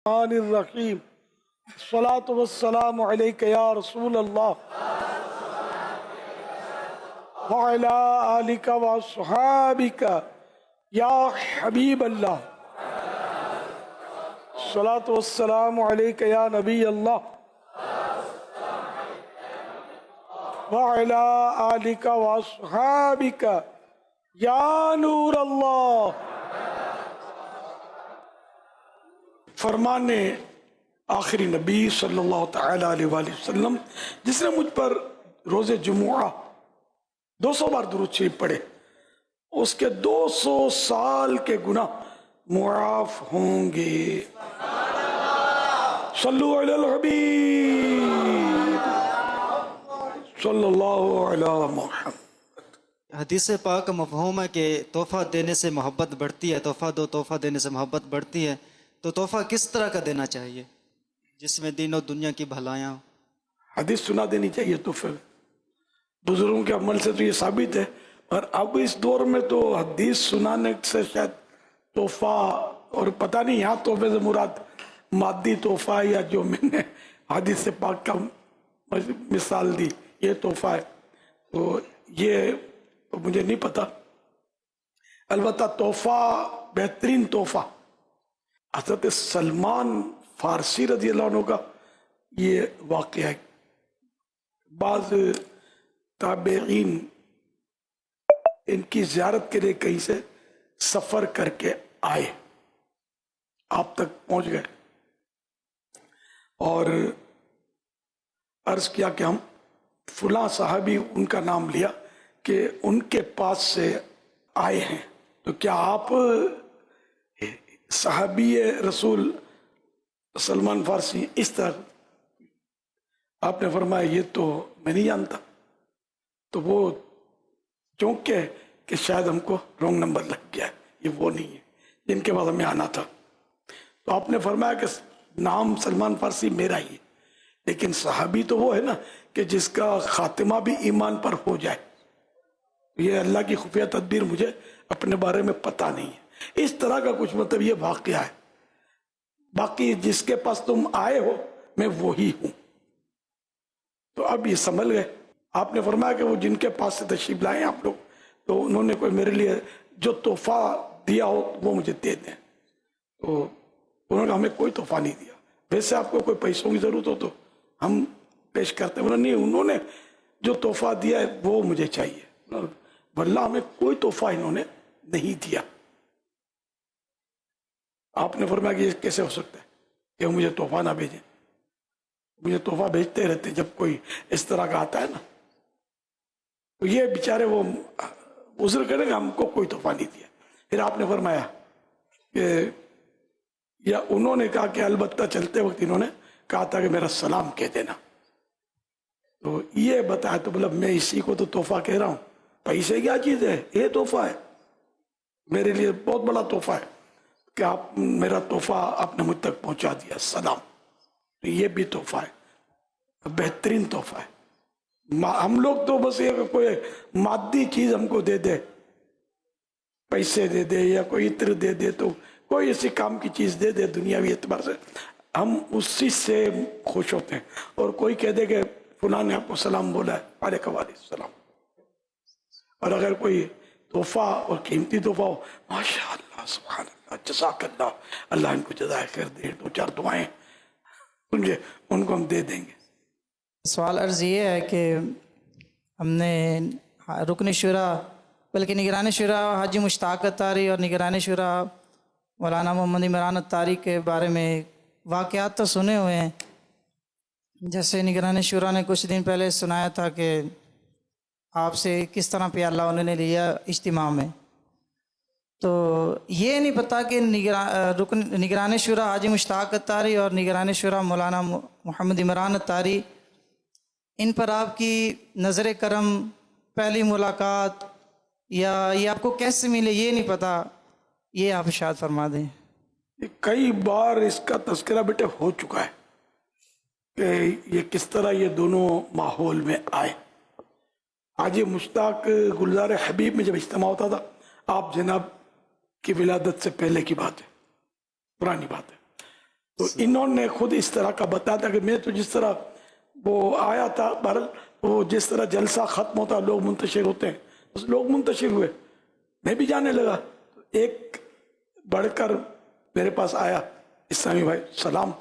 الرحمن الرحیم الصلاۃ والسلام علیک یا رسول اللہ وعلی آلک واصحابک یا حبیب اللہ الصلاۃ والسلام علیک یا نبی اللہ وعلی آلک واصحابک یا نور اللہ۔ فرمان آخری نبی صلی اللہ تعالی علیہ وآلہ وسلم جس نے مجھ پر روز جمعہ 200 بار درود شریف پڑھے اس کے 200 سال کے گناہ معاف ہوں گے۔ صلو علی الحبیب صلی اللہ علی محمد۔ حدیث پاک کا مفہوم ہے کہ تحفہ دینے سے محبت بڑھتی ہے، تحفہ دینے سے محبت بڑھتی ہے، تو تحفہ کس طرح کا دینا چاہیے جس میں دین و دنیا کی بھلائیاں ہوں؟ حدیث سنا دینی چاہیے تحفے میں، بزرگوں کے عمل سے تو یہ ثابت ہے، اور اب اس دور میں تو حدیث سنانے سے شاید تحفہ، اور پتہ نہیں یہاں تحفے سے مراد مادی تحفہ یا جو میں نے حدیث پاک کا مثال دی یہ تحفہ ہے، تو یہ مجھے نہیں پتا۔ البتہ تحفہ، بہترین تحفہ حضرت سلمان فارسی رضی اللہ عنہ کا یہ واقعہ ہے۔ بعض تابعین ان کی زیارت کے لیے کہیں سے سفر کر کے آئے، آپ تک پہنچ گئے اور عرض کیا کہ ہم فلاں صحابی، ان کا نام لیا کہ ان کے پاس سے آئے ہیں، تو کیا آپ صحابی رسول سلمان فارسی؟ اس طرح آپ نے فرمایا یہ تو میں نہیں جانتا، تو وہ چونکہ کہ شاید ہم کو رونگ نمبر لگ گیا ہے، یہ وہ نہیں ہے جن کے بعد ہمیں آنا تھا، تو آپ نے فرمایا کہ نام سلمان فارسی میرا ہی ہے، لیکن صحابی تو وہ ہے نا کہ جس کا خاتمہ بھی ایمان پر ہو جائے۔ یہ اللہ کی خفیہ تدبیر، مجھے اپنے بارے میں پتہ نہیں ہے، اس طرح کا کچھ مطلب یہ واقعہ ہے۔ باقی جس کے پاس تم آئے ہو میں وہی ہوں، تو اب یہ سنبھل گئے۔ آپ نے فرمایا کہ وہ جن کے پاس سے تشریف لائے آپ لوگ، تو انہوں نے کوئی میرے لیے جو تحفہ دیا ہو وہ مجھے دے دیں، تو انہوں نے ہمیں کوئی تحفہ نہیں دیا، ویسے آپ کو کوئی پیسوں کی ضرورت ہو تو ہم پیش کرتے ہیں، نہیں انہوں نے جو تحفہ دیا ہے وہ مجھے چاہیے، واللہ ہمیں کوئی تحفہ انہوں نے نہیں دیا۔ آپ نے فرمایا کہ یہ کیسے ہو سکتا ہے کہ وہ مجھے تحفہ نہ بھیجیں؟ مجھے تحفہ بھیجتے رہتے جب کوئی اس طرح کا آتا ہے نا، تو یہ بیچارے وہ عذر کریں گے ہم کو کوئی تحفہ نہیں دیا۔ پھر آپ نے فرمایا کہ یا انہوں نے کہا کہ البتہ چلتے وقت انہوں نے کہا تھا کہ میرا سلام کہہ دینا، تو یہ بتایا تو مطلب میں اسی کو تو تحفہ کہہ رہا ہوں، پیسے کیا چیز ہے، یہ تحفہ ہے میرے لیے، بہت بڑا تحفہ ہے کہ آپ میرا تحفہ آپ نے مجھ تک پہنچا دیا، سلام، یہ بھی تحفہ ہے، بہترین تحفہ ہے۔ ہم لوگ تو بس یہ کہ کوئی مادی چیز ہم کو دے دے، پیسے دے دے یا کوئی عطر دے دے، تو کوئی ایسی کام کی چیز دے دے دنیاوی اعتبار سے، ہم اسی سے خوش ہوتے ہیں، اور کوئی کہہ دے کہ فلاں نے آپ کو سلام بولا ہے، علیکم السلام، اور اگر کوئی تحفہ اور قیمتی تحفہ ہو، ماشاء اللہ سبحان اللہ جزاک اللہ، اللہ ان کو جزائے خیر دے، دو چار دعائیں ان کو ہم دے دیں گے۔ سوال عرض یہ ہے کہ ہم نے رکن شورا بلکہ نگران شورا حاجی مشتاق اتاری اور نگران شورا مولانا محمد عمران اتاری کے بارے میں واقعات تو سنے ہوئے ہیں، جیسے نگران شورا نے کچھ دن پہلے سنایا تھا کہ آپ سے کس طرح پیالہ انہوں نے لیا اجتماع میں، تو یہ نہیں پتا کہ نگران شورا حاجی مشتاق اتاری اور نگران شورا مولانا محمد عمران اتاری، ان پر آپ کی نظر کرم، پہلی ملاقات یا یہ آپ کو کیسے ملے یہ نہیں پتا، یہ آپ ارشاد فرما دیں۔ کئی بار اس کا تذکرہ بیٹے ہو چکا ہے کہ یہ کس طرح یہ دونوں ماحول میں آئے۔ حاجی مشتاق گلزار حبیب میں جب اجتماع ہوتا تھا، آپ جناب کی ولادت سے پہلے کی بات ہے، پرانی بات ہے، تو انہوں نے خود اس طرح کا بتایا تھا کہ میں تو جس طرح وہ آیا تھا بہرحال وہ جس طرح جلسہ ختم ہوتا لوگ منتشر ہوتے ہیں بس لوگ منتشر ہوئے میں بھی جانے لگا. ایک بڑھ کر میرے پاس آیا اسلامی بھائی سلام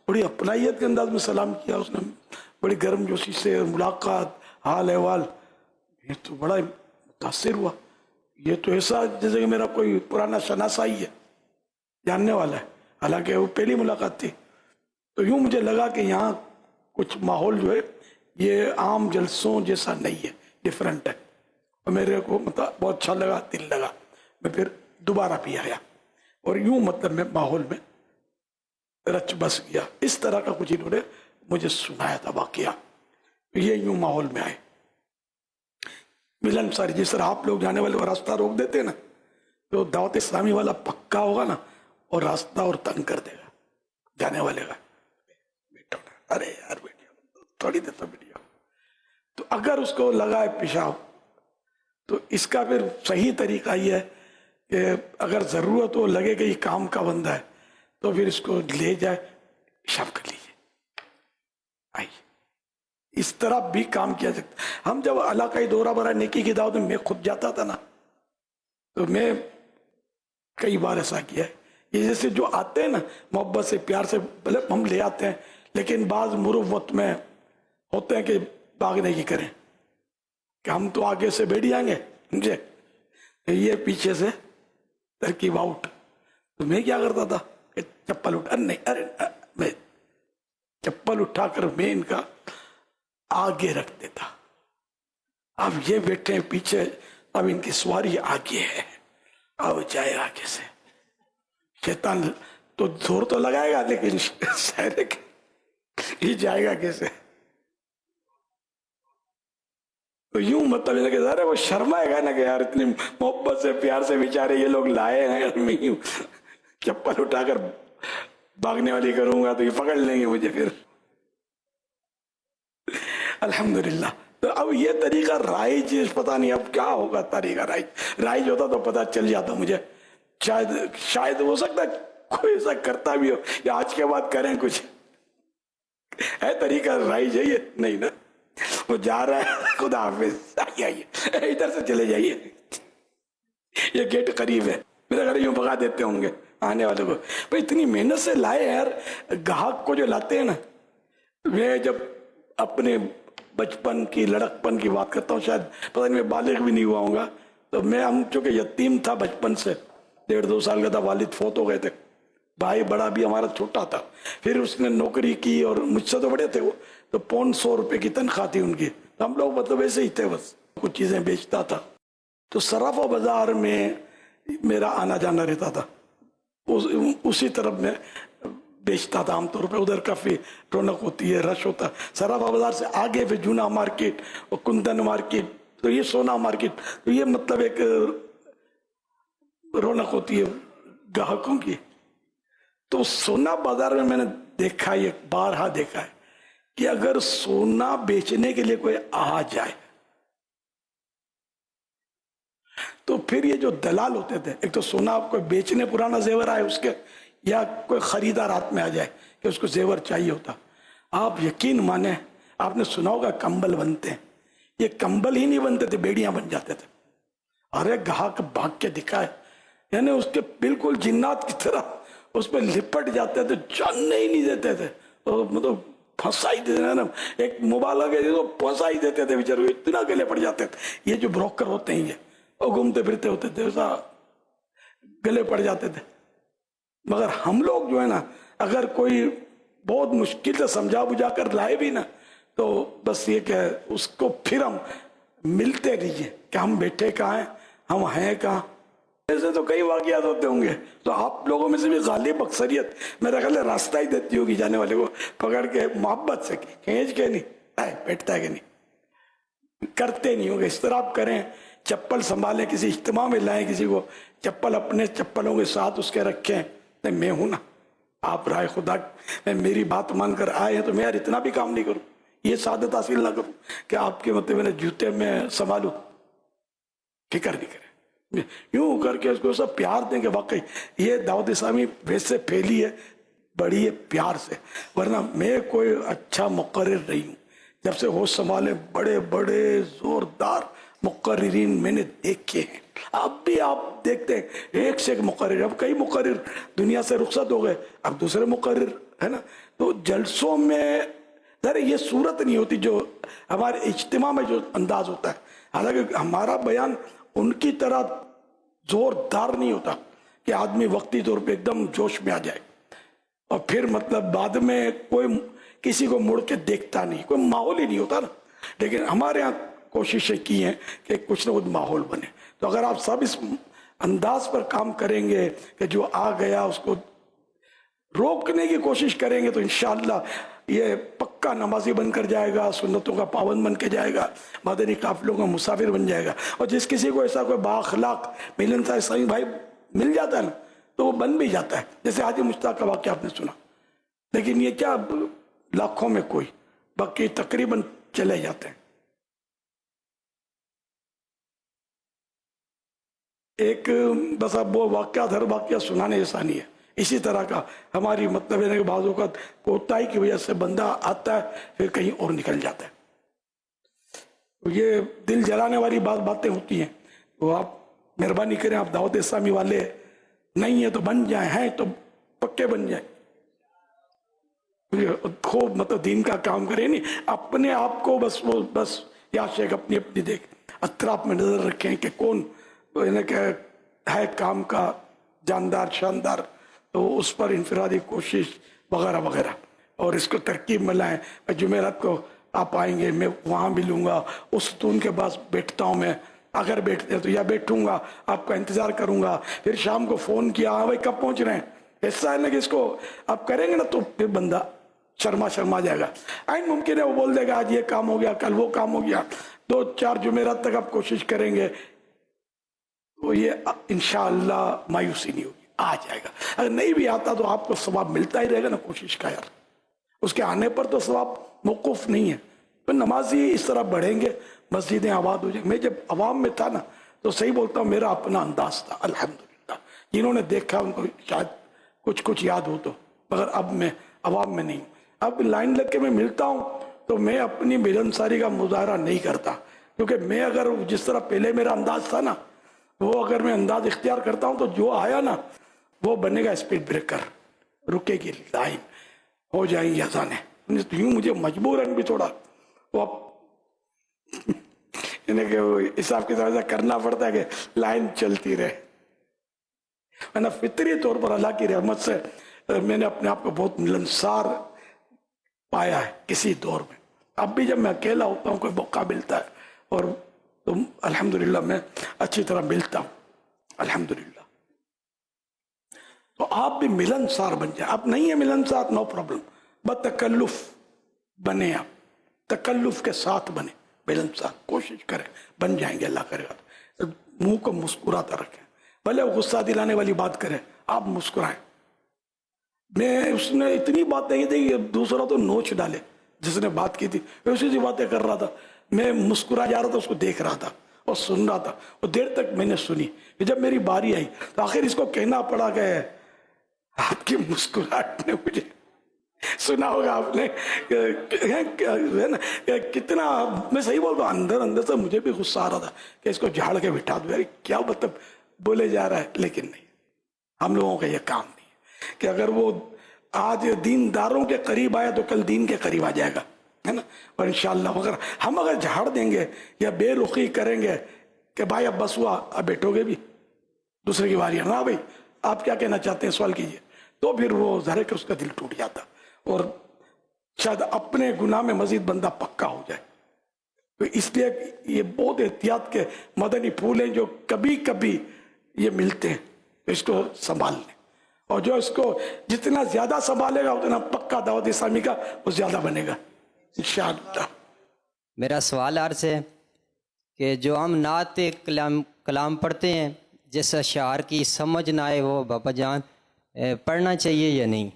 بڑی اپنائیت کے انداز میں سلام کیا اس نے بڑی گرم جوشی سے ملاقات حال احوال. یہ تو بڑا متاثر ہوا. یہ تو ایسا جیسے کہ میرا کوئی پرانا شناسا ہی ہے جاننے والا ہے حالانکہ وہ پہلی ملاقات تھی. تو یوں مجھے لگا کہ یہاں کچھ ماحول جو ہے یہ عام جلسوں جیسا نہیں ہے ڈیفرنٹ ہے اور میرے کو مطلب بہت اچھا لگا دل لگا. میں پھر دوبارہ بھی آیا اور یوں مطلب میں ماحول میں رچ بس گیا. اس طرح کا کچھ انہوں نے مجھے سنایا تھا واقعہ. یہ یوں ماحول میں آئے ملن ساری جس طرح آپ لوگ جانے والے راستہ روک دیتے نا تو دعوت اسلامی والا پکا ہوگا نا اور راستہ اور تنگ کر دے گا جانے والے کا. ارے یار بیٹھو تھوڑی دیر تو بیٹھو. تو اگر اس کو لگا ہے پیشاب تو اس کا پھر صحیح طریقہ یہ ہے کہ اگر ضرورت ہو لگے کہ یہ کام کا بندہ ہے تو پھر اس کو لے جائے پیشاب کر لیجیے آئیے. اس طرح بھی کام کیا جاتا. ہم جب علاقائی دورہ برائے نیکی کی دعوت میں خود جاتا تھا نا تو میں کئی بار ایسا کیا ہے. یہ جیسے جو آتے ہیں نا محبت سے پیار سے بھلے ہم لے آتے ہیں لیکن بعض مروت میں ہوتے ہیں کہ بھاگنے کی کریں کہ ہم تو آگے سے بیٹھ جائیں گے سمجھے یہ پیچھے سے ترکیب آؤٹ. تو میں کیا کرتا تھا کہ چپل اٹھا نہیں ارے میں چپل اٹھا کر میں ان کا آگے رکھ دیتا. اب یہ بیٹھے ہیں پیچھے اب ان کی سواری آگے ہے اب جائے آگے سے. شیطان تو زور تو لگائے گا لیکن یہ جائے گا کیسے. تو یوں مطلب ہے کہ ذرا وہ شرمائے گا نا کہ یار اتنی محبت سے پیار سے بیچارے یہ لوگ لائے ہیں میں یوں چپل اٹھا کر بھاگنے والی کروں گا تو یہ پکڑ لیں گے مجھے پھر. الحمدللہ. تو اب یہ طریقہ رائج پتہ نہیں اب کیا ہوگا طریقہ رائج ہوتا تو پتہ چل جاتا مجھے. شاید ہو سکتا ہے کوئی ایسا کرتا بھی ہو یا آج کے بعد کریں کچھ ہے طریقہ رائج ہے یہ نہیں نا. وہ جا رہا ہے خدا حافظ آئیے ادھر سے چلے جائیے یہ گیٹ قریب ہے میرا گھر یوں بھگا دیتے ہوں گے آنے والے کو. بھائی اتنی محنت سے لائے یار. گاہک کو جو لاتے ہیں نا میں جب اپنے بچپن کی لڑکپن کی بات کرتا ہوں شاید پتہ نہیں میں بالغ بھی نہیں ہوا ہوں گا تو میں ہم چونکہ یتیم تھا بچپن سے 1.5-2 سال کا تھا والد فوت ہو گئے تھے. بھائی بڑا بھی ہمارا چھوٹا تھا پھر اس نے نوکری کی اور مجھ سے تو بڑے تھے وہ تو 500 روپے کی تنخواہ تھی ان کی. ہم لوگ مطلب ایسے ہی تھے بس کچھ چیزیں بیچتا تھا. تو صراف و بازار میں میرا آنا جانا رہتا تھا اسی طرف میں بیچتا تھا عام طور پہ. ادھر کافی رونق ہوتی ہے رش ہوتا ہے. صراف و بازار سے آگے پہ جونا مارکیٹ اور کندن مارکیٹ تو یہ سونا مارکیٹ تو یہ مطلب ایک رونق ہوتی ہے گاہکوں کی. تو سونا بازار میں نے دیکھا یہ بارہا دیکھا ہے کہ اگر سونا بیچنے کے لیے کوئی آ جائے تو پھر یہ جو دلال ہوتے تھے ایک تو سونا آپ کو بیچنے پرانا زیور آئے اس کے یا کوئی خریدار ہاتھ میں آ جائے کہ اس کو زیور چاہیے ہوتا. آپ یقین مانیں آپ نے سنا ہوگا کمبل بنتے ہیں. یہ کمبل ہی نہیں بنتے تھے بیڑیاں بن جاتے تھے. ارے گاہک بھاگ کے دکھائے یعنی اس کے بالکل جنات کی طرح اس پہ لپٹ جاتے تھے جاننے ہی نہیں دیتے تھے. مطلب پھنسا ہی دیتے نا ایک مبالغہ ہے تو پھنسا ہی دیتے تھے بیچارے اتنا گلے پڑ جاتے تھے. یہ جو بروکر ہوتے ہیں یہ وہ گھومتے پھرتے ہوتے تھے ایسا گلے پڑ جاتے تھے. مگر ہم لوگ جو ہے نا اگر کوئی بہت مشکل سے سمجھا بجھا کر لائے بھی نا تو بس یہ کہ اس کو پھر ہم ملتے رہیے کہ ہم بیٹھے کہاں ہیں ہم ہیں کہاں. ایسے تو کئی واقعات ہوتے ہوں گے تو آپ لوگوں میں سے بھی غالب اکثریت میرا خیال ہے راستہ ہی دیتی ہوگی جانے والے کو پکڑ کے محبت سے کھینچ کے نہیں بیٹھتا ہے کہ نہیں کرتے نہیں ہوگے. اس طرح آپ کریں چپل سنبھالیں کسی اجتماع میں لائیں کسی کو چپل اپنے چپلوں کے ساتھ اس کے رکھیں. میں ہوں نا آپ رائے خدا میں میری بات مان کر آئے ہیں تو میں یار اتنا بھی کام نہیں کروں یہ سعادت حاصل نہ کروں کہ آپ کے مطلب میرے جوتے میں سنبھالوں. فکر نہیں کریں یوں کر کے اس کو سب پیار دیں کہ واقعی یہ دعوت اسلامی ویسے پھیلی ہے بڑی پیار سے، ورنہ میں کوئی اچھا مقرر نہیں ہوں. جب سے ہوش سنبھالے بڑے بڑے زوردار مقررین میں نے دیکھے ہیں. اب بھی آپ دیکھتے ہیں ایک سے ایک مقرر. اب کئی مقرر دنیا سے رخصت ہو گئے، اب دوسرے مقرر ہے نا. تو جلسوں میں ذرا یہ صورت نہیں ہوتی جو ہمارے اجتماع میں جو انداز ہوتا ہے. حالانکہ ہمارا بیان ان کی طرح زوردار نہیں ہوتا کہ آدمی وقتی طور پہ ایک دم جوش میں آ جائے اور پھر مطلب بعد میں کوئی کسی کو مڑ کے دیکھتا نہیں، کوئی ماحول ہی نہیں ہوتا نا. لیکن ہمارے ہاں کوششیں کی ہیں کہ کچھ نہ کچھ ماحول بنے. تو اگر آپ سب اس انداز پر کام کریں گے کہ جو آ گیا اس کو روکنے کی کوشش کریں گے تو انشاءاللہ یہ پکا نمازی بن کر جائے گا، سنتوں کا پابند بن کے جائے گا، مدنی قافلوں کا مسافر بن جائے گا. اور جس کسی کو ایسا کوئی بااخلاق ملنسار اسلامی بھائی مل جاتا ہے نا تو وہ بن بھی جاتا ہے. جیسے حاجی مشتاق کا واقعہ آپ نے سنا، لیکن یہ کیا لاکھوں میں کوئی، باقی تقریباً چلے جاتے ہیں. ایک بس اب وہ واقعہ ہر واقعہ سنانے جیسا نہیں ہے. اسی طرح کا ہماری مطلب ہے کہ بعض اوقات کوتاہی کی وجہ سے بندہ آتا ہے پھر کہیں اور نکل جاتا ہے. یہ دل جلانے والی باتیں ہوتی ہیں. تو آپ مہربانی کریں، آپ دعوت اسلامی والے نہیں ہیں تو بن جائیں، ہیں تو پکے بن جائیں. خوب مطلب دین کا کام کریں، نہیں اپنے آپ کو بس یا شیخ اپنی اپنی دیکھ اطراف میں نظر رکھیں کہ کون ہے کام کا جاندار شاندار، تو اس پر انفرادی کوشش وغیرہ وغیرہ. اور اس کو ترکیب میں لائیں. جمعرات کو آپ آئیں گے، میں وہاں ملوں گا، اس ستون کے پاس بیٹھتا ہوں میں، اگر بیٹھتے ہیں تو یا بیٹھوں گا، آپ کا انتظار کروں گا. پھر شام کو فون کیا، ہاں بھائی کب پہنچ رہے ہیں. ایسا ہے نا کہ اس کو آپ کریں گے نا تو پھر بندہ شرما جائے گا. آئین ممکن ہے وہ بول دے گا آج یہ کام ہو گیا، کل وہ کام ہو گیا. 2-4 جمعرات تک آپ کوشش کریں گے تو یہ انشاءاللہ مایوسی نہیں ہوگی، آ جائے گا. اگر نہیں بھی آتا تو آپ کو ثواب ملتا ہی رہے گا نا کوشش کا. یار اس کے آنے پر تو ثواب موقوف نہیں ہے. تو نمازی اس طرح بڑھیں گے، مسجدیں آباد ہو جائیں. میں جب عوام میں تھا نا تو صحیح بولتا ہوں، میرا اپنا انداز تھا الحمدللہ. جنہوں نے دیکھا ان کو شاید کچھ یاد ہو تو، مگر اب میں عوام میں نہیں. اب لائن لگ کے میں ملتا ہوں تو میں اپنی ملنساری کا مظاہرہ نہیں کرتا، کیونکہ میں اگر جس طرح پہلے میرا انداز تھا نا وہ اگر میں انداز اختیار کرتا ہوں تو جو آیا نا وہ بنے گا اسپیڈ بریکر، رکے گی لائن، ہو جائیں گی اذانیں. یوں مجھے مجبوراً بھی تھوڑا وہ حساب کتاب ایسا کرنا پڑتا ہے کہ لائن چلتی رہے. ورنہ فطری طور پر اللہ کی رحمت سے میں نے اپنے آپ کو بہت ملنسار پایا ہے کسی دور میں. اب بھی جب میں اکیلا ہوتا ہوں کوئی موقع ملتا ہے اور تو الحمدللہ میں اچھی طرح ملتا ہوں الحمدللہ. تو آپ بھی ملنسار بن جائیں. آپ نہیں ہیں ملنسار، نو پرابلم، بتکلف بنے، آپ تکلف کے ساتھ بنے ملنسار. کوشش کریں، بن جائیں گے، اللہ کرے گا. منہ کو مسکراتا رکھیں، بھلے وہ غصہ دلانے والی بات کرے آپ مسکرائیں. میں اس نے اتنی بات نہیں تھی کہ دوسرا تو نوچ ڈالے. جس نے بات کی تھی اسی سی باتیں کر رہا تھا، میں مسکرا جا رہا تھا، اس کو دیکھ رہا تھا اور سن رہا تھا. اور دیر تک میں نے سنی. جب میری باری آئی تو آخر اس کو کہنا پڑا کہ آپ کی مسکراہٹ نے مجھے سنا ہوگا آپ نے کتنا، میں صحیح بول رہا ہوں، اندر سے مجھے بھی غصہ آ رہا تھا کہ اس کو جھاڑ کے بٹھا دو. یار کیا مطلب بولے جا رہا ہے. لیکن نہیں، ہم لوگوں کا یہ کام نہیں ہے کہ اگر وہ آج دینداروں کے قریب آیا تو کل دین کے قریب آ جائے گا، ہے نا. اور انشاءاللہ ہم اگر جھاڑ دیں گے یا بے رخی کریں گے کہ بھائی اب بس ہوا، اب بیٹھو گے بھی دوسرے کی باری ہے نا بھائی آپ کیا کہنا چاہتے ہیں سوال کیجئے، تو پھر وہ ظاہر کہ اس کا دل ٹوٹ جاتا اور شاید اپنے گناہ میں مزید بندہ پکا ہو جائے. تو اس لیے یہ بہت احتیاط کے مدنی پھول ہیں جو کبھی کبھی یہ ملتے ہیں، اس کو سنبھال لیں. اور جو اس کو جتنا زیادہ سنبھالے گا اتنا پکا دعوت اسلامی کا وہ زیادہ بنے گا انشاءاللہ. میرا سوال عرض ہے کہ جو ہم نعت کلام پڑھتے ہیں جس اشعار کی سمجھ نہ آئے وہ بابا جان پڑھنا چاہیے یا نہیں؟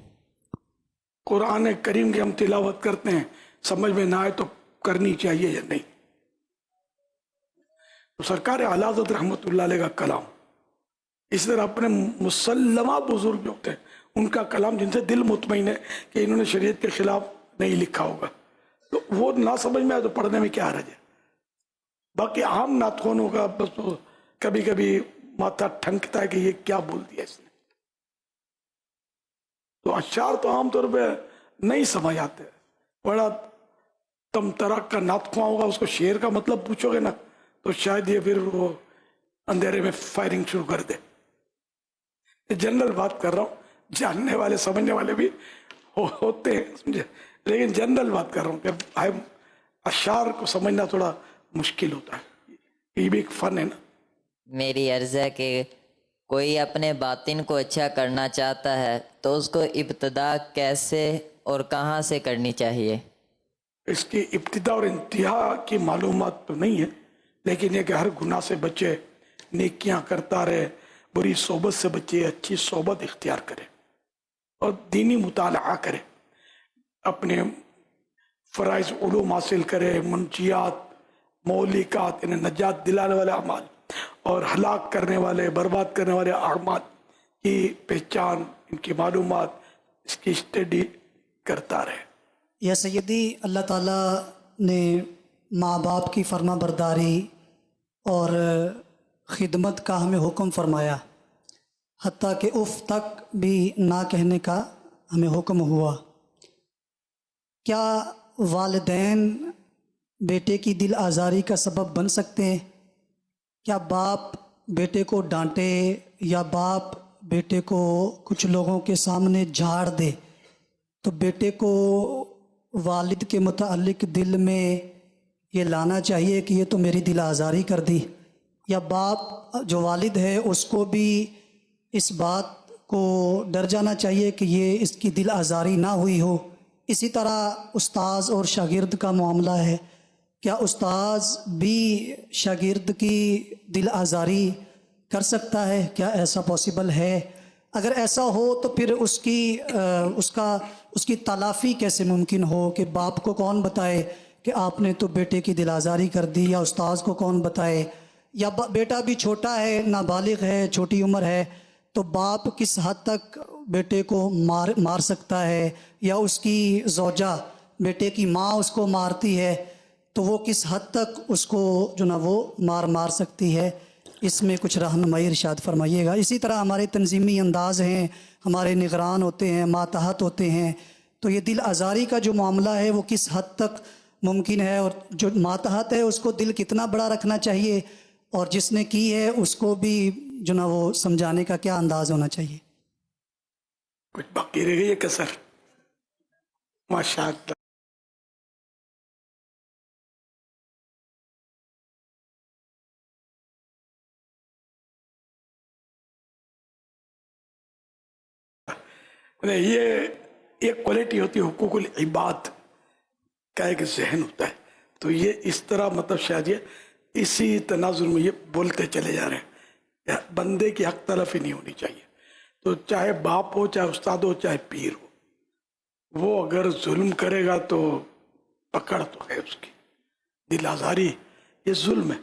قرآن کریم کی ہم تلاوت کرتے ہیں، سمجھ میں نہ آئے تو کرنی چاہیے یا نہیں. تو سرکار اعلیٰ حضرت رحمت اللہ علیہ کا کلام اس طرح اپنے مسلمہ بزرگ جو تھے ان کا کلام جن سے دل مطمئن ہے کہ انہوں نے شریعت کے خلاف نہیں لکھا ہوگا، تو وہ نہ سمجھ میں آئے تو پڑھنے میں کیا حرج ہے؟ باقی عام نعتخوانوں کا بس کبھی کبھی ماتھا ٹھنکتا ہے کہ یہ کیا بول دیا اس نے. تو اشعار تو عام طور پہ نہیں سمجھ آتے. بڑا تم ترک کا نعتخواں ہوگا، اس کو شعر کا مطلب پوچھو گے نا تو شاید یہ پھر وہ اندھیرے میں فائرنگ شروع کر دے. جنرل بات کر رہا ہوں، جاننے والے سمجھنے والے بھی ہوتے ہیں سمجھے، لیکن جنرل بات کر رہا ہوں کہ اشعار کو سمجھنا تھوڑا مشکل ہوتا ہے. یہ بھی ایک فن ہے نا. میری عرض ہے کہ کوئی اپنے باطن کو اچھا کرنا چاہتا ہے تو اس کو ابتدا کیسے اور کہاں سے کرنی چاہیے؟ اس کی ابتدا اور انتہا کی معلومات تو نہیں ہے، لیکن یہ کہ ہر گناہ سے بچے، نیکیاں کرتا رہے، بری صحبت سے بچے، اچھی صحبت اختیار کرے اور دینی مطالعہ کرے، اپنے فرائض علوم حاصل کرے، منشیات، مولکات، انہیں نجات دلانے والے اعمال اور ہلاک کرنے والے، برباد کرنے والے اعمال کی پہچان، ان کی معلومات، اس کی اسٹڈی کرتا رہے. یا سیدی، اللہ تعالیٰ نے ماں باپ کی فرما برداری اور خدمت کا ہمیں حکم فرمایا، حتیٰ کہ اف تک بھی نہ کہنے کا ہمیں حکم ہوا. کیا والدین بیٹے کی دل آزاری کا سبب بن سکتے ہیں؟ کیا باپ بیٹے کو ڈانٹے یا باپ بیٹے کو کچھ لوگوں کے سامنے جھاڑ دے تو بیٹے کو والد کے متعلق دل میں یہ لانا چاہیے کہ یہ تو میری دل آزاری کر دی، یا باپ جو والد ہے اس کو بھی اس بات کو ڈر جانا چاہیے کہ یہ اس کی دل آزاری نہ ہوئی ہو؟ اسی طرح استاذ اور شاگرد کا معاملہ ہے. کیا استاذ بھی شاگرد کی دل آزاری کر سکتا ہے؟ کیا ایسا پاسبل ہے؟ اگر ایسا ہو تو پھر اس کی تلافی کیسے ممکن ہو کہ باپ کو کون بتائے کہ آپ نے تو بیٹے کی دل آزاری کر دی، یا استاذ کو کون بتائے، یا بیٹا بھی چھوٹا ہے، نابالغ ہے، چھوٹی عمر ہے، تو باپ کس حد تک بیٹے کو مار سکتا ہے، یا اس کی زوجہ بیٹے کی ماں اس کو مارتی ہے تو وہ کس حد تک اس کو جو نا وہ مار سکتی ہے؟ اس میں کچھ رہنمائی ارشاد فرمائیے گا. اسی طرح ہمارے تنظیمی انداز ہیں، ہمارے نگران ہوتے ہیں، ماتحت ہوتے ہیں، تو یہ دل آزاری کا جو معاملہ ہے وہ کس حد تک ممکن ہے، اور جو ماتحت ہے اس کو دل کتنا بڑا رکھنا چاہیے، اور جس نے کی ہے اس کو بھی جو نا وہ سمجھانے کا کیا انداز ہونا چاہیے؟ کچھ باقی رہ گئی ہے کسر؟ ماشاء اللہ. یہ ایک کوالٹی ہوتی ہے حقوق العباد کا ایک ذہن ہوتا ہے. تو یہ اس طرح مطلب شاید یہ اسی تناظر میں یہ بولتے چلے جا رہے ہیں، بندے کی حق تلفی نہیں ہونی چاہیے. تو چاہے باپ ہو، چاہے استاد ہو، چاہے پیر ہو، وہ اگر ظلم کرے گا تو پکڑ تو ہے اس کی. دل آزاری یہ ظلم ہے.